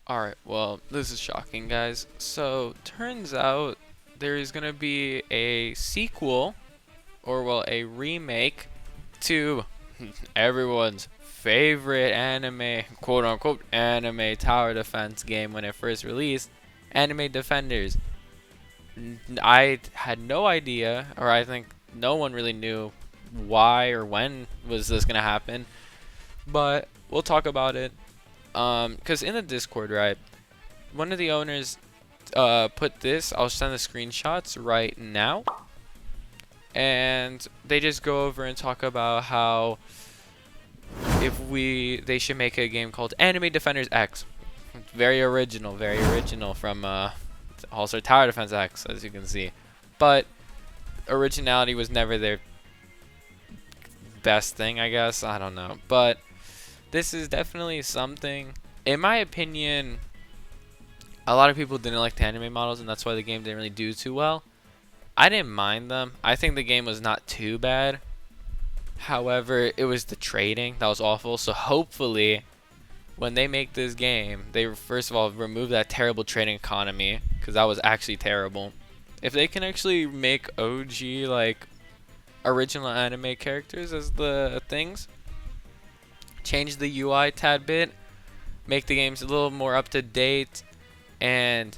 Alright, well, this is shocking, guys. So, turns out there is going to be a sequel, or, well, a remake to everyone's favorite anime, quote unquote, anime tower defense game when it first released, Anime Defenders. I had no idea, or I think no one really knew why or when was this going to happen, but we'll talk about it. Because in the Discord, right, one of the owners put this. I'll send the screenshots right now, and they just go over and talk about how they should make a game called Anime Defenders X. Very original from also Tower Defense X, as you can see, but originality was never their best thing, I guess. I don't know, but this is definitely something. In my opinion, a lot of people didn't like the anime models, and that's why the game didn't really do too well. I didn't mind them. I think the game was not too bad. However, it was the trading that was awful. So hopefully, when they make this game, they first of all remove that terrible trading economy, because that was actually terrible. If they can actually make OG, like, original anime characters as the things, change the UI tad bit, make the games a little more up to date, and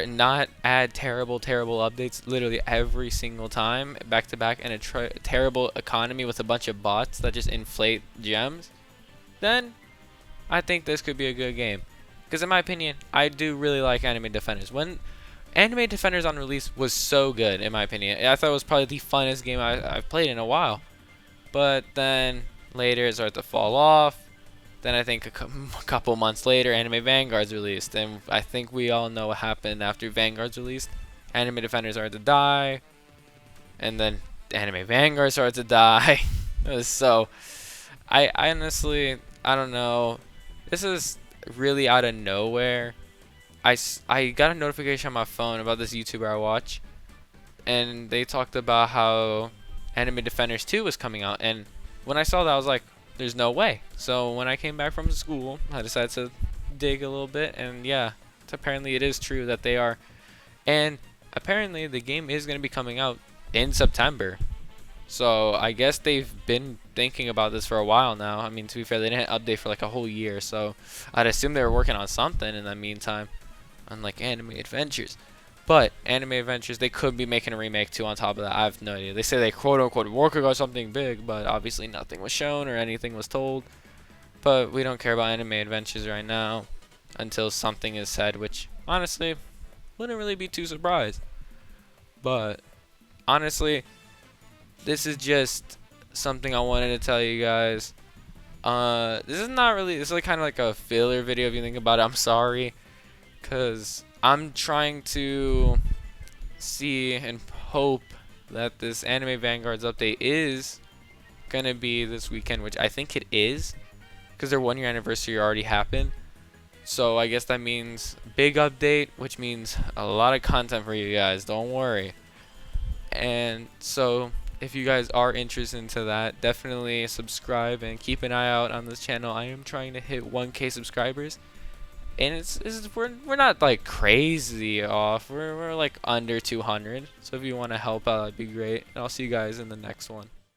not add terrible updates literally every single time back to back, and a terrible economy with a bunch of bots that just inflate gems, then I think this could be a good game. Because in my opinion, I do really like Anime Defenders. When Anime Defenders on release was so good, in my opinion, I thought it was probably the funnest game I've played in a while. But then later it started to fall off. Then I think a couple months later, Anime Vanguard's released, and I think we all know what happened after Vanguard's released. Anime Defenders started to die, and then Anime Vanguard started to die. So, I honestly, I don't know. This is really out of nowhere. I got a notification on my phone about this YouTuber I watch, and they talked about how Anime Defenders 2 was coming out, and when I saw that, I was like, there's no way. So when I came back from school, I decided to dig a little bit, and yeah, apparently it is true that they are. And apparently the game is going to be coming out in September. So I guess they've been thinking about this for a while now. I mean, to be fair, they didn't update for like a whole year, so I'd assume they were working on something in the meantime, unlike Anime Adventures. But Anime Adventures, they could be making a remake too on top of that. I have no idea. They say they quote unquote working on something big, but obviously nothing was shown or anything was told. But we don't care about Anime Adventures right now until something is said, which honestly wouldn't really be too surprised. But honestly, this is just something I wanted to tell you guys. This is not really, this is like kind of like a filler video if you think about it. I'm sorry, because I'm trying to see and hope that this Anime Vanguard's update is gonna be this weekend, which I think it is, because their 1 year anniversary already happened. So I guess that means big update, which means a lot of content for you guys. Don't worry. And so if you guys are interested into that, definitely subscribe and keep an eye out on this channel. I am trying to hit 1K subscribers. And we're not like crazy off. We're like under 200. So if you want to help out, that'd be great. And I'll see you guys in the next one.